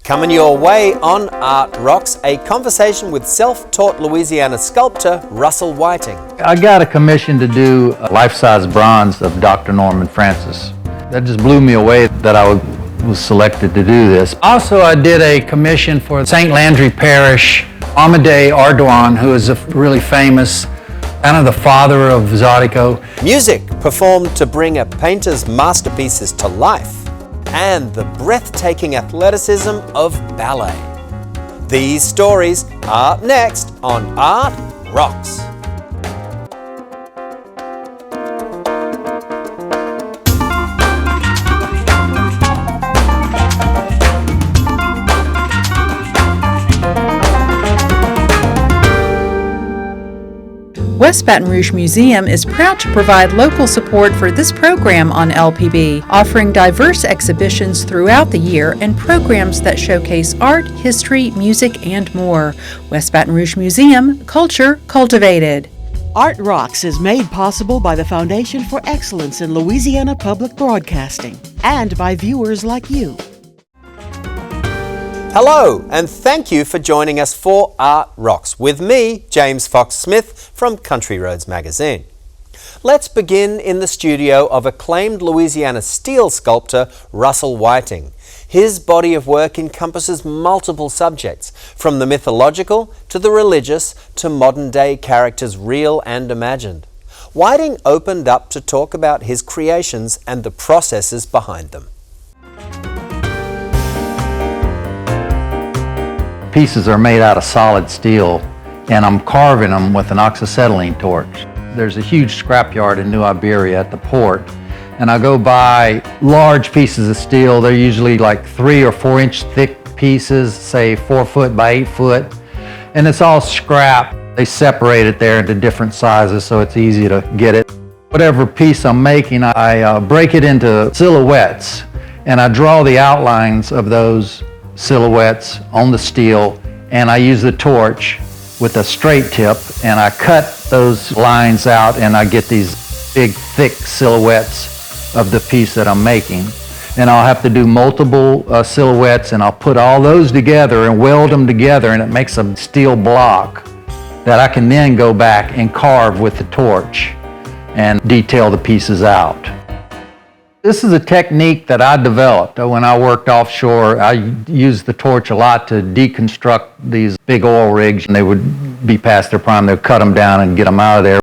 Coming your way on Art Rocks, a conversation with self-taught Louisiana sculptor Russell Whiting. I got a commission to do a life-size bronze of Dr. Norman Francis. That just blew me away that I was selected to do this. Also, I did a commission for St. Landry Parish, Monet Ardoin, who is a really famous, kind of the father of Zydeco. Music performed to bring a painter's masterpieces to life, and the breathtaking athleticism of ballet. These stories are up next on Art Rocks. West Baton Rouge Museum is proud to provide local support for this program on LPB, offering diverse exhibitions throughout the year and programs that showcase art, history, music, and more. West Baton Rouge Museum, culture cultivated. Art Rocks is made possible by the Foundation for Excellence in Louisiana Public Broadcasting and by viewers like you. Hello, and thank you for joining us for Art Rocks with me, James Fox Smith from Country Roads Magazine. Let's begin in the studio of acclaimed Louisiana steel sculptor Russell Whiting. His body of work encompasses multiple subjects, from the mythological to the religious to modern-day characters real and imagined. Whiting opened up to talk about his creations and the processes behind them. Pieces are made out of solid steel, and I'm carving them with an oxyacetylene torch. There's a huge scrapyard in New Iberia at the port, and I go buy large pieces of steel. They're usually like 3 or 4 inch thick pieces, say 4 foot by 8 foot, and it's all scrap. They separate it there into different sizes so it's easy to get it. Whatever piece I'm making, I break it into silhouettes, and I draw the outlines of those silhouettes on the steel, and I use the torch with a straight tip, and I cut those lines out, and I get these big thick silhouettes of the piece that I'm making. And I'll have to do multiple silhouettes, and I'll put all those together and weld them together, and it makes a steel block that I can then go back and carve with the torch and detail the pieces out. This is a technique that I developed when I worked offshore. I used the torch a lot to deconstruct these big oil rigs, and they would be past their prime. They'd cut them down and get them out of there.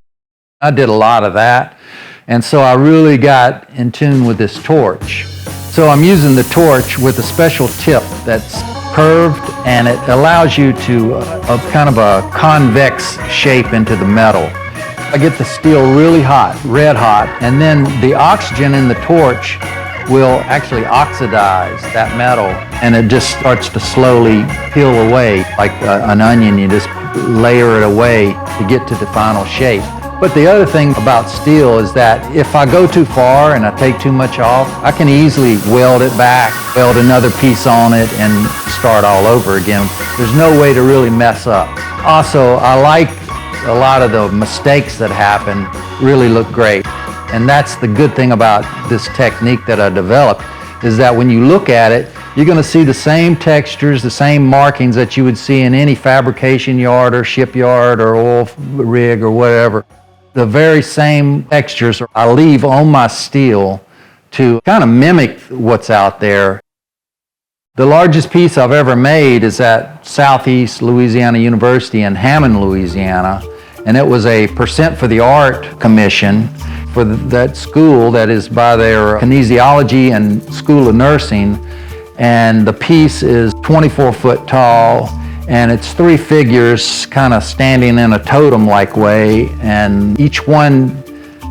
I did a lot of that, and so I really got in tune with this torch. So I'm using the torch with a special tip that's curved, and it allows you to kind of a convex shape into the metal. I get the steel really hot, red hot, and then the oxygen in the torch will actually oxidize that metal, and it just starts to slowly peel away like an onion. You just layer it away to get to the final shape. But the other thing about steel is that if I go too far and I take too much off, I can easily weld it back, weld another piece on it, and start all over again. There's no way to really mess up. Also, I like a lot of the mistakes that happen really look great. And that's the good thing about this technique that I developed, is that when you look at it, you're going to see the same textures, the same markings that you would see in any fabrication yard or shipyard or oil rig or whatever. The very same textures I leave on my steel to kind of mimic what's out there. The largest piece I've ever made is at Southeast Louisiana University in Hammond, Louisiana, and it was a Percent for the Art commission for that school that is by their kinesiology and School of Nursing, and the piece is 24 foot tall, and it's 3 figures kind of standing in a totem-like way, and each one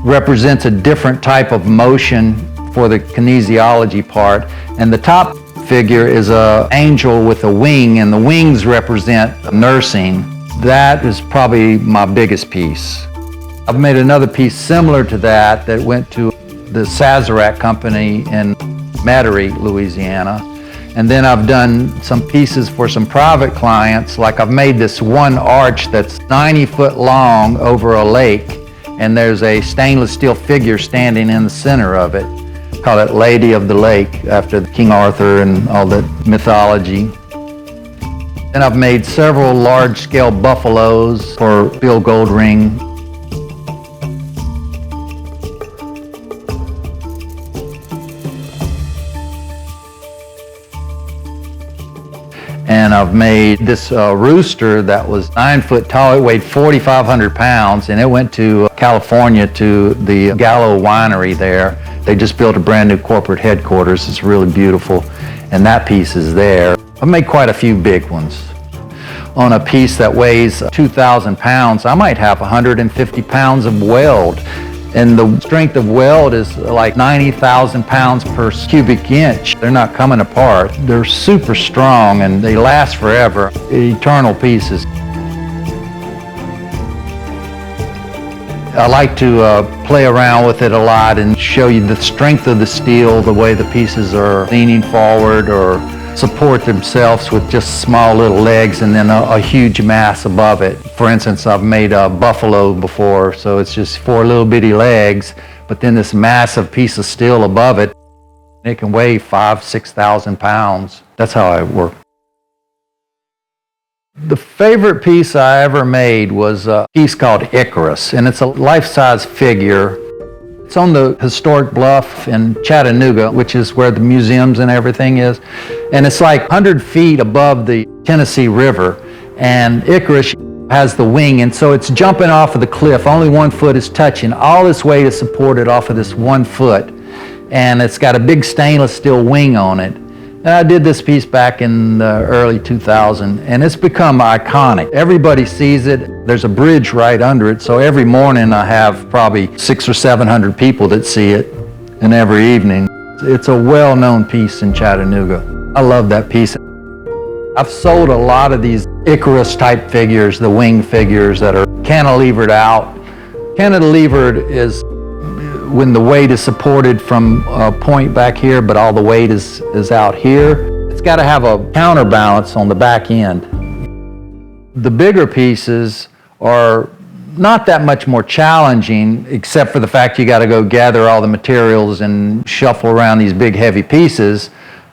represents a different type of motion for the kinesiology part, and the top figure is an angel with a wing, and the wings represent nursing. That is probably my biggest piece. I've made another piece similar to that that went to the Sazerac company in Metairie, Louisiana. And then I've done some pieces for some private clients, like I've made this one arch that's 90 foot long over a lake, and there's a stainless steel figure standing in the center of it. Call it Lady of the Lake, after King Arthur and all that mythology. And I've made several large-scale buffaloes for Bill Goldring. And I've made this rooster that was 9 foot tall. It weighed 4,500 pounds, and it went to California to the Gallo winery there. They just built a brand new corporate headquarters. It's really beautiful, and that piece is there. I've made quite a few big ones. On a piece that weighs 2,000 pounds, I might have 150 pounds of weld. And the strength of weld is like 90,000 pounds per cubic inch. They're not coming apart. They're super strong and they last forever. Eternal pieces. I like to play around with it a lot and show you the strength of the steel, the way the pieces are leaning forward or support themselves with just small little legs and then a huge mass above it. For instance, I've made a buffalo before, so it's just 4 little bitty legs, but then this massive piece of steel above it. It can weigh 5,000–6,000 pounds. That's how I work. The favorite piece I ever made was a piece called Icarus, and it's a life-size figure. It's on the historic bluff in Chattanooga, which is where the museums and everything is. And it's like 100 feet above the Tennessee River. And Icarus has the wing, and so it's jumping off of the cliff. Only 1 foot is touching. All this weight is supported off of this 1 foot. And it's got a big stainless steel wing on it. And I did this piece back in the early 2000s, and it's become iconic. Everybody sees it. There's a bridge right under it, so every morning I have probably 600 or 700 people that see it, and every evening. It's a well-known piece in Chattanooga. I love that piece. I've sold a lot of these Icarus-type figures, the wing figures that are cantilevered out. Cantilevered is when the weight is supported from a point back here, but all the weight is out here. It's got to have a counterbalance on the back end. The bigger pieces are not that much more challenging, except for the fact you got to go gather all the materials and shuffle around these big heavy pieces,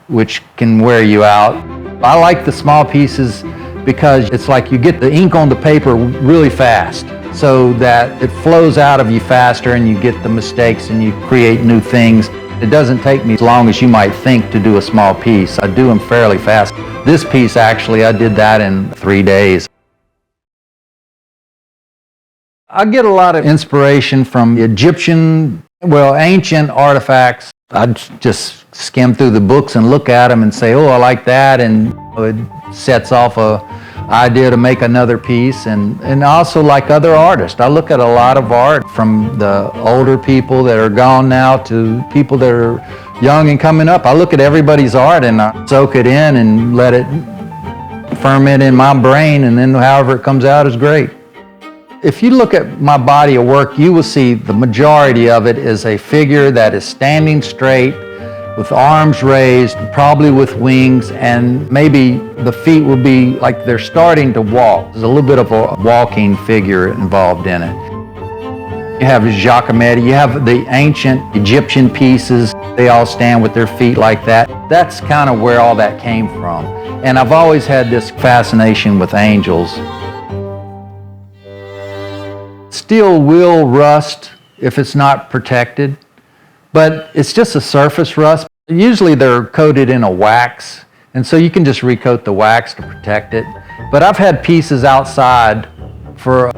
which can wear you out. I like the small pieces because it's like you get the ink on the paper really fast, so that it flows out of you faster and you get the mistakes and you create new things. It doesn't take me as long as you might think to do a small piece. I do them fairly fast. This piece, actually, I did that in 3 days. I get a lot of inspiration from Egyptian, ancient artifacts. I just skim through the books and look at them and say, oh, I like that, and it sets off a idea to make another piece. And also like other artists. I look at a lot of art, from the older people that are gone now to people that are young and coming up. I look at everybody's art and I soak it in and let it ferment in my brain, and then however it comes out is great. If you look at my body of work, you will see the majority of it is a figure that is standing straight, with arms raised, probably with wings, and maybe the feet will be like they're starting to walk. There's a little bit of a walking figure involved in it. You have Giacometti, you have the ancient Egyptian pieces. They all stand with their feet like that. That's kind of where all that came from. And I've always had this fascination with angels. Steel will rust if it's not protected, but it's just a surface rust. Usually they're coated in a wax, and so you can just recoat the wax to protect it. But I've had pieces outside for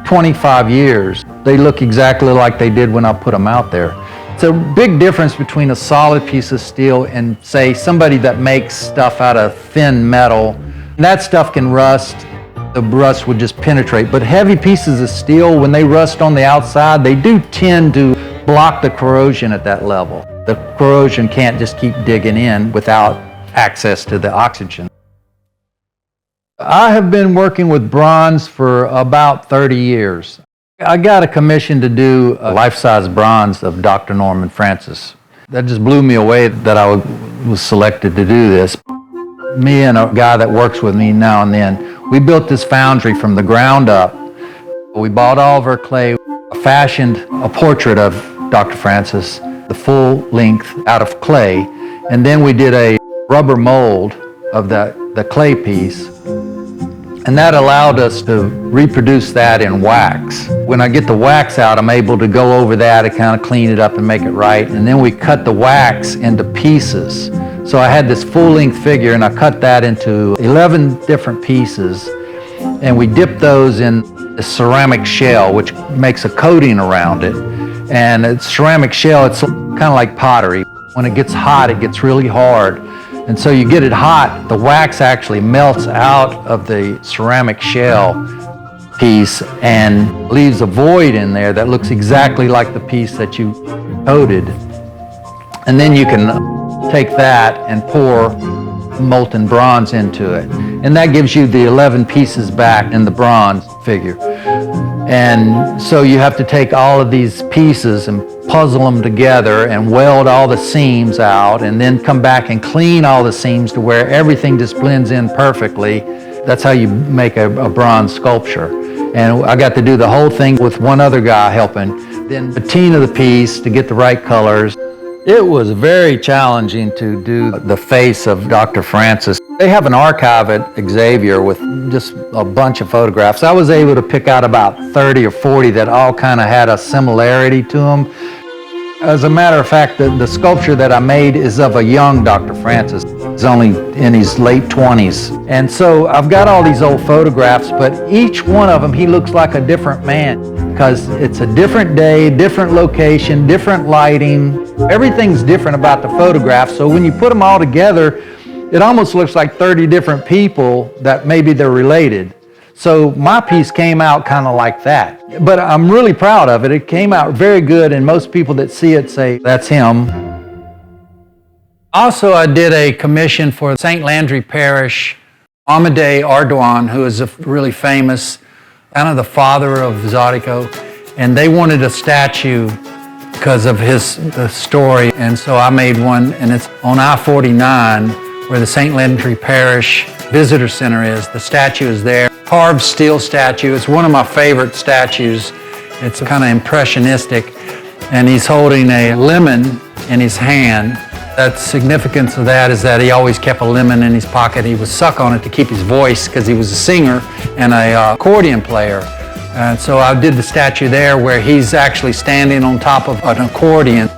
25 years. They look exactly like they did when I put them out there. It's a big difference between a solid piece of steel and, say, somebody that makes stuff out of thin metal. That stuff can rust. The rust would just penetrate. But heavy pieces of steel, when they rust on the outside, they do tend to block the corrosion at that level. The corrosion can't just keep digging in without access to the oxygen. I have been working with bronze for about 30 years. I got a commission to do a life-size bronze of Dr. Norman Francis. That just blew me away that I was selected to do this. Me and a guy that works with me now and then, we built this foundry from the ground up. We bought all of our clay, fashioned a portrait of Dr. Francis. the full length out of clay, and then we did a rubber mold of the clay piece, and that allowed us to reproduce that in wax. When I get the wax out, I'm able to go over that and kind of clean it up and make it right, and then we cut the wax into pieces. So I had this full-length figure, and I cut that into 11 different pieces, and we dipped those in a ceramic shell, which makes a coating around it. And a ceramic shell, it's kind of like pottery. When it gets hot, it gets really hard. And so you get it hot, the wax actually melts out of the ceramic shell piece and leaves a void in there that looks exactly like the piece that you coated. And then you can take that and pour molten bronze into it. And that gives you the 11 pieces back in the bronze figure. And so you have to take all of these pieces and puzzle them together and weld all the seams out, and then come back and clean all the seams to where everything just blends in perfectly. That's how you make a bronze sculpture. And I got to do the whole thing with one other guy helping. Then patina the piece to get the right colors. It was very challenging to do the face of Dr. Francis. They have an archive at Xavier with just a bunch of photographs. I was able to pick out about 30 or 40 that all kind of had a similarity to them. As a matter of fact, the sculpture that I made is of a young Dr. Francis. He's only in his late 20s. And so I've got all these old photographs, but each one of them, he looks like a different man, because it's a different day, different location, different lighting. Everything's different about the photographs. So when you put them all together, it almost looks like 30 different people that maybe they're related. So my piece came out kind of like that. But I'm really proud of it. It came out very good, and most people that see it say, that's him. Also, I did a commission for St. Landry Parish. Amadei Ardoin, who is a really famous, kind of the father of Zydeco, and they wanted a statue because of his story. And so I made one, and it's on I-49 where the St. Landry Parish Visitor Center is. The statue is there. Carved steel statue. It's one of my favorite statues. It's kind of impressionistic, and he's holding a lemon in his hand. The significance of that is that he always kept a lemon in his pocket. He would suck on it to keep his voice because he was a singer and a accordion player. And so I did the statue there where he's actually standing on top of an accordion.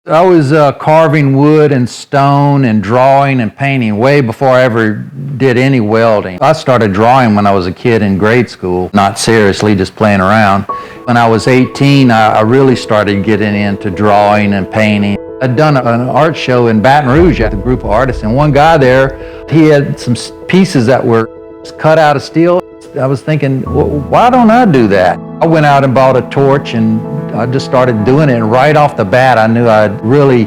I was carving wood and stone and drawing and painting way before I ever did any welding. I started drawing when I was a kid in grade school, not seriously, just playing around. When I was 18, I really started getting into drawing and painting. I'd done an art show in Baton Rouge at a group of artists, and one guy there, he had some pieces that were cut out of steel. I was thinking, well, why don't I do that? I went out and bought a torch, and I just started doing it, and right off the bat I knew I'd really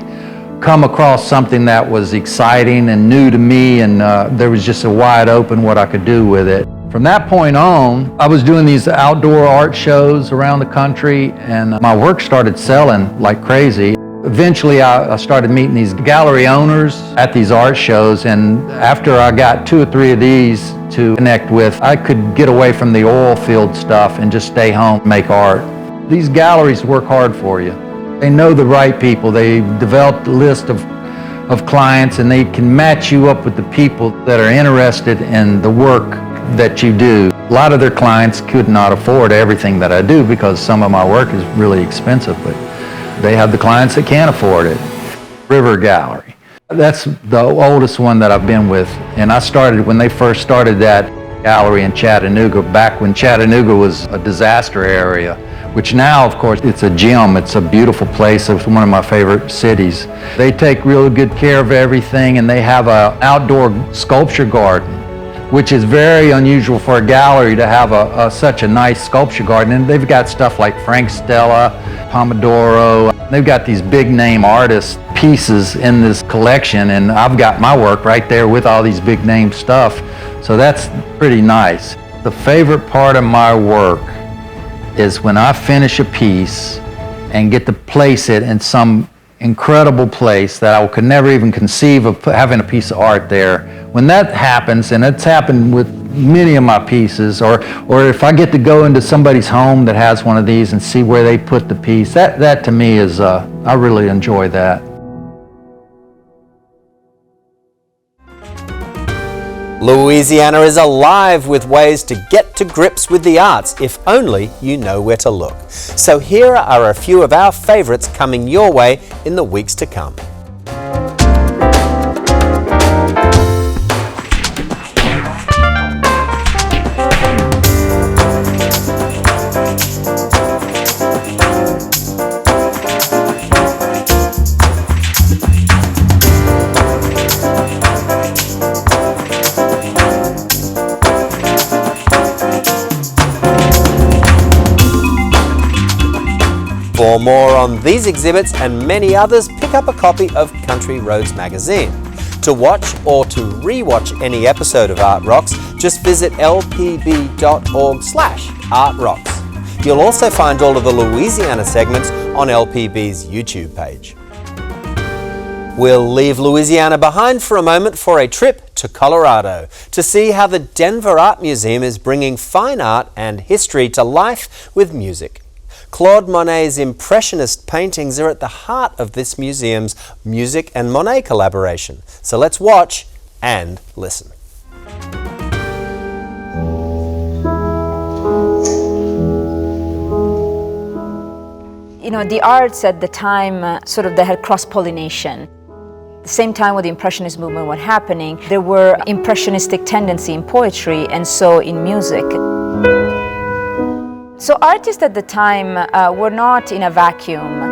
come across something that was exciting and new to me, and there was just a wide open what I could do with it. From that point on, I was doing these outdoor art shows around the country, and my work started selling like crazy. Eventually I started meeting these gallery owners at these art shows, and after I got 2 or 3 of these to connect with, I could get away from the oil field stuff and just stay home and make art. These galleries work hard for you. They know the right people. They developed a list of clients, and they can match you up with the people that are interested in the work that you do. A lot of their clients could not afford everything that I do because some of my work is really expensive, but they have the clients that can't afford it. River Gallery. That's the oldest one that I've been with, and I started when they first started that gallery in Chattanooga, back when Chattanooga was a disaster area, which now, of course, it's a gem. It's a beautiful place. It's one of my favorite cities. They take real good care of everything, and they have an outdoor sculpture garden, which is very unusual for a gallery to have such a nice sculpture garden. And they've got stuff like Frank Stella, Pomodoro. They've got these big name artist pieces in this collection, and I've got my work right there with all these big name stuff. So that's pretty nice. The favorite part of my work is when I finish a piece and get to place it in some incredible place that I could never even conceive of having a piece of art there. When that happens, and it's happened with many of my pieces, or if I get to go into somebody's home that has one of these and see where they put the piece, that to me is, I really enjoy that. Louisiana is alive with ways to get to grips with the arts if only you know where to look. So here are a few of our favourites coming your way in the weeks to come. For more on these exhibits and many others, pick up a copy of Country Roads magazine. To watch or to re-watch any episode of Art Rocks, just visit lpb.org/artrocks. You'll also find all of the Louisiana segments on LPB's YouTube page. We'll leave Louisiana behind for a moment for a trip to Colorado to see how the Denver Art Museum is bringing fine art and history to life with music. Claude Monet's Impressionist paintings are at the heart of this museum's music and Monet collaboration. So let's watch and listen. You know, the arts at the time, they had cross-pollination. At the same time when the Impressionist movement was happening, there were impressionistic tendency in poetry and so in music. So artists at the time were not in a vacuum.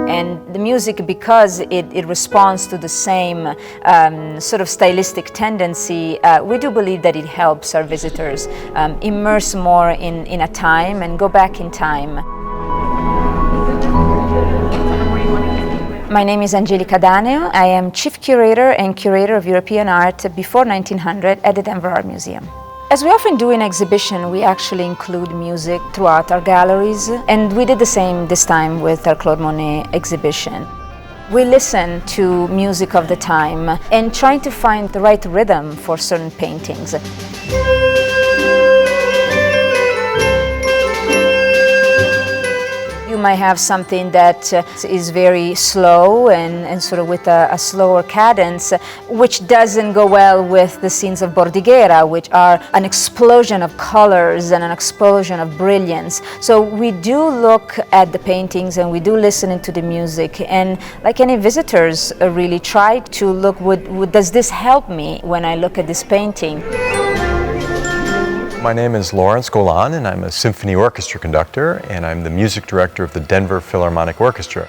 And the music, because it responds to the same stylistic tendency, we do believe that it helps our visitors immerse more in a time and go back in time. My name is Angelica Daneo. I am Chief Curator and Curator of European Art before 1900 at the Denver Art Museum. As we often do in exhibition, we actually include music throughout our galleries, and we did the same this time with our Claude Monet exhibition. We listen to music of the time and trying to find the right rhythm for certain paintings. You might have something that is very slow and with a slower cadence, which doesn't go well with the scenes of Bordighera, which are an explosion of colors and an explosion of brilliance. So we do look at the paintings and we do listen to the music, and like any visitors, really try to look, does this help me when I look at this painting? My name is Lawrence Golan, and I'm a symphony orchestra conductor, and I'm the music director of the Denver Philharmonic Orchestra.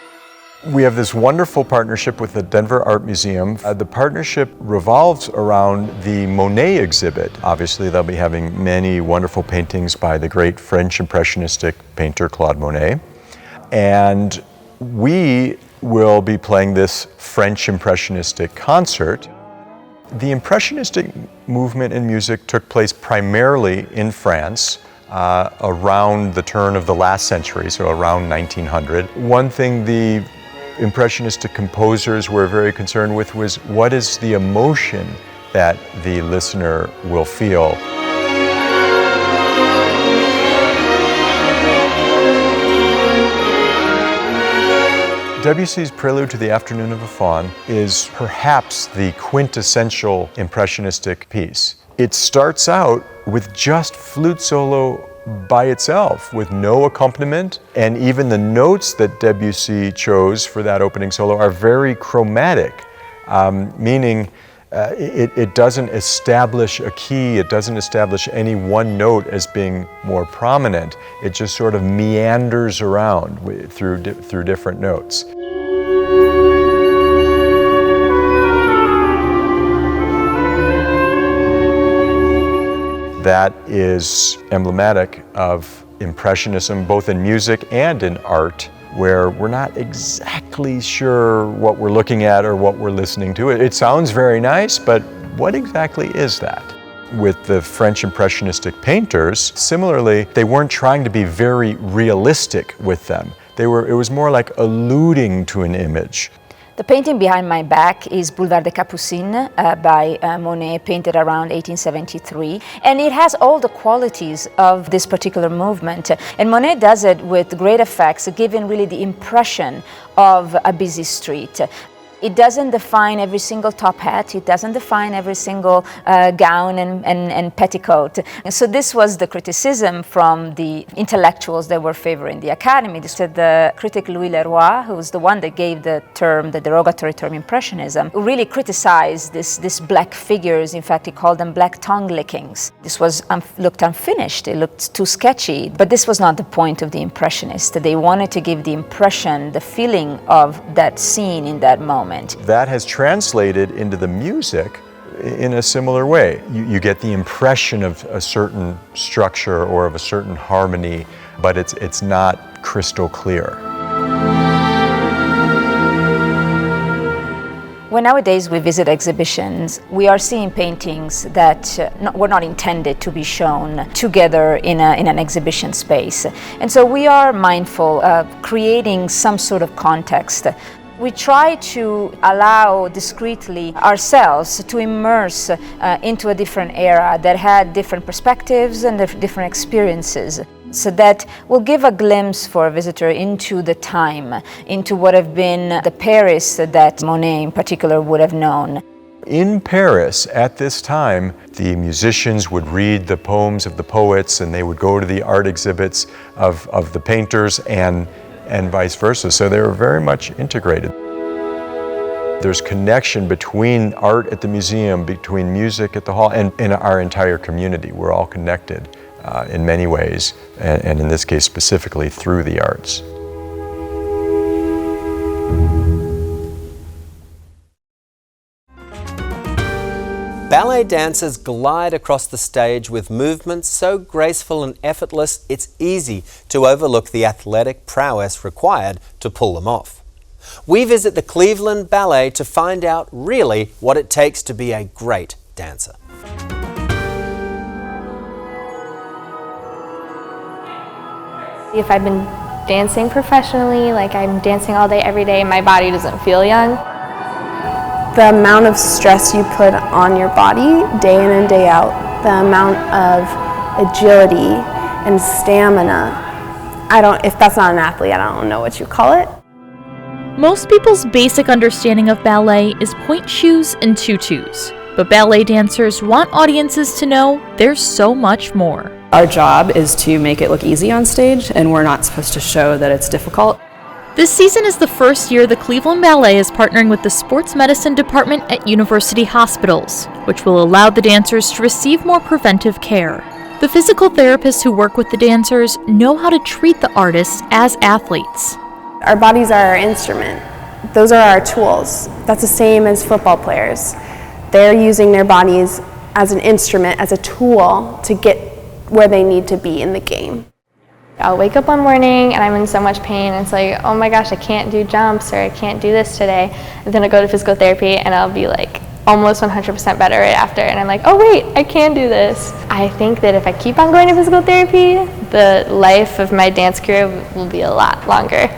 We have this wonderful partnership with the Denver Art Museum. The partnership revolves around the Monet exhibit. Obviously, they'll be having many wonderful paintings by the great French Impressionistic painter Claude Monet. And we will be playing this French Impressionistic concert. The Impressionistic movement in music took place primarily in France around the turn of the last century, so around 1900. One thing the Impressionistic composers were very concerned with was what is the emotion that the listener will feel. Debussy's Prelude to the Afternoon of a Faun is perhaps the quintessential Impressionistic piece. It starts out with just flute solo by itself, with no accompaniment, and even the notes that Debussy chose for that opening solo are very chromatic, meaning it doesn't establish a key, it doesn't establish any one note as being more prominent. It just sort of meanders around through different notes. That is emblematic of Impressionism, both in music and in art, where we're not exactly sure what we're looking at or what we're listening to. It sounds very nice, but what exactly is that? With the French Impressionistic painters, similarly, they weren't trying to be very realistic with them. It was more like alluding to an image. The painting behind my back is Boulevard des Capucines by Monet, painted around 1873. And it has all the qualities of this particular movement. And Monet does it with great effects, giving really the impression of a busy street. It doesn't define every single top hat, it doesn't define every single gown and petticoat. And so this was the criticism from the intellectuals that were favoring the Academy. This was the critic Louis Leroy, who was the one that gave the derogatory term Impressionism, who really criticized these black figures. In fact, he called them black tongue lickings. This looked unfinished, it looked too sketchy, but this was not the point of the Impressionists. They wanted to give the impression, the feeling of that scene in that moment. That has translated into the music in a similar way. You get the impression of a certain structure or of a certain harmony, but it's not crystal clear. When nowadays we visit exhibitions, we are seeing paintings that were not intended to be shown together in an exhibition space. And so we are mindful of creating some sort of context. We try to allow discreetly ourselves to immerse into a different era that had different perspectives and different experiences, so that will give a glimpse for a visitor into the time, into what have been the Paris that Monet in particular would have known. In Paris at this time, the musicians would read the poems of the poets and they would go to the art exhibits of the painters and vice versa. So they were very much integrated. There's connection between art at the museum, between music at the hall, and in our entire community. We're all connected in many ways, and in this case specifically through the arts. Ballet dancers glide across the stage with movements so graceful and effortless it's easy to overlook the athletic prowess required to pull them off. We visit the Cleveland Ballet to find out really what it takes to be a great dancer. If I've been dancing professionally, like I'm dancing all day, every day, my body doesn't feel young. The amount of stress you put on your body day in and day out, the amount of agility and stamina, if that's not an athlete, I don't know what you call it. Most people's basic understanding of ballet is pointe shoes and tutus, but ballet dancers want audiences to know there's so much more. Our job is to make it look easy on stage, and we're not supposed to show that it's difficult. This season is the first year the Cleveland Ballet is partnering with the Sports Medicine Department at university hospitals, which will allow the dancers to receive more preventive care. The physical therapists who work with the dancers know how to treat the artists as athletes. Our bodies are our instrument. Those are our tools. That's the same as football players. They're using their bodies as an instrument, as a tool to get where they need to be in the game. I'll wake up one morning and I'm in so much pain, and it's like, oh my gosh, I can't do jumps or I can't do this today. And then I go to physical therapy and I'll be like almost 100% better right after, and I'm like, oh wait, I can do this. I think that if I keep on going to physical therapy, the life of my dance career will be a lot longer.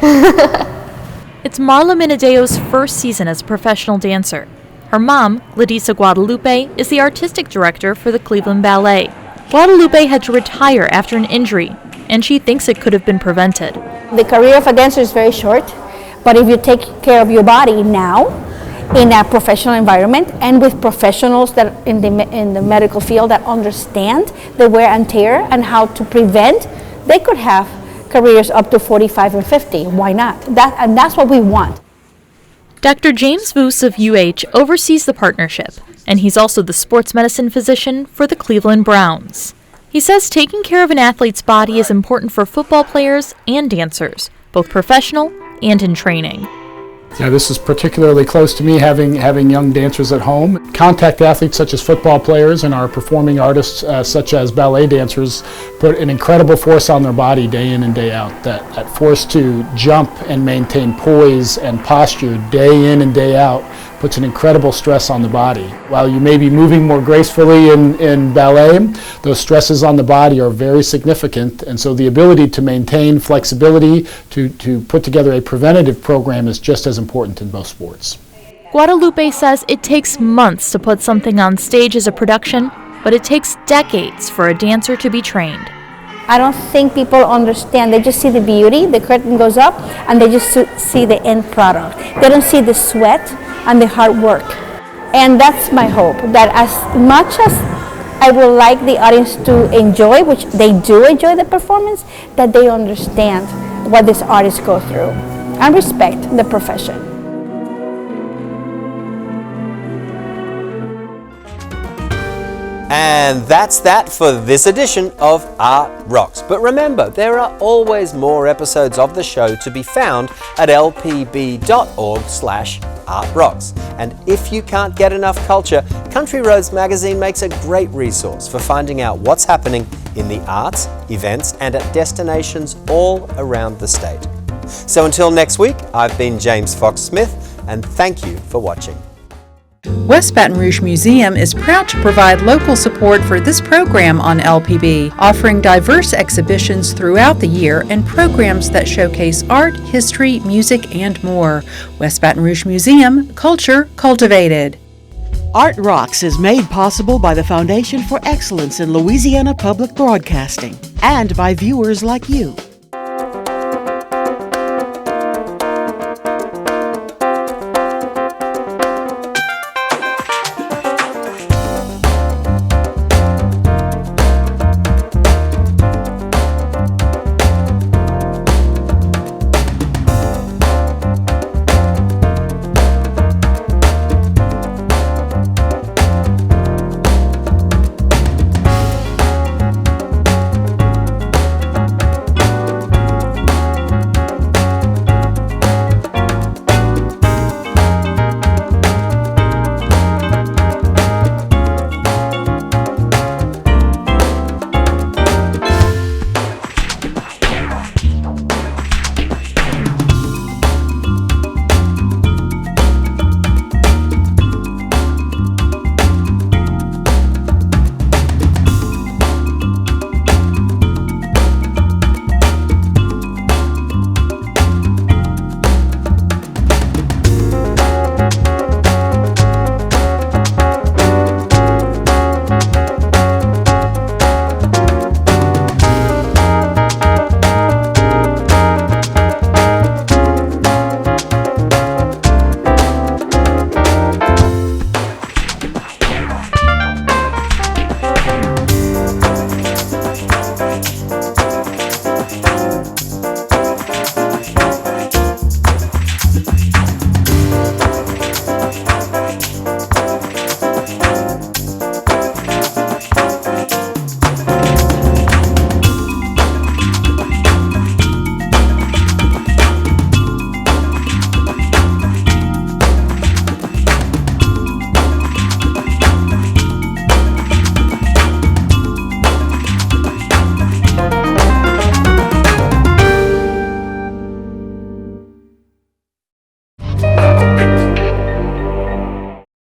It's Marla Minadeo's first season as a professional dancer. Her mom, Gladisa Guadalupe, is the artistic director for the Cleveland Ballet. Guadalupe had to retire after an injury, and she thinks it could have been prevented. The career of a dancer is very short, but if you take care of your body now, in a professional environment and with professionals that in the medical field that understand the wear and tear and how to prevent, they could have careers up to 45 and 50. Why not? That's what we want. Dr. James Voos of UH oversees the partnership, and he's also the sports medicine physician for the Cleveland Browns. He says taking care of an athlete's body is important for football players and dancers, both professional and in training. Yeah, this is particularly close to me, having young dancers at home. Contact athletes such as football players and our performing artists such as ballet dancers put an incredible force on their body day in and day out. That force to jump and maintain poise and posture day in and day out puts an incredible stress on the body. While you may be moving more gracefully in ballet, those stresses on the body are very significant, and so the ability to maintain flexibility, to put together a preventative program is just as important in both sports. Guadalupe says it takes months to put something on stage as a production, but it takes decades for a dancer to be trained. I don't think people understand. They just see the beauty, the curtain goes up, and they just see the end product. They don't see the sweat and the hard work. And that's my hope, that as much as I would like the audience to enjoy, which they do enjoy the performance, that they understand what these artists go through and respect the profession. And that's that for this edition of Art Rocks. But remember, there are always more episodes of the show to be found at lpb.org/artrocks. And if you can't get enough culture, Country Roads Magazine makes a great resource for finding out what's happening in the arts, events, and at destinations all around the state. So until next week, I've been James Fox Smith, and thank you for watching. West Baton Rouge Museum is proud to provide local support for this program on LPB, offering diverse exhibitions throughout the year and programs that showcase art, history, music, and more. West Baton Rouge Museum, culture cultivated. Art Rocks is made possible by the Foundation for Excellence in Louisiana Public Broadcasting and by viewers like you.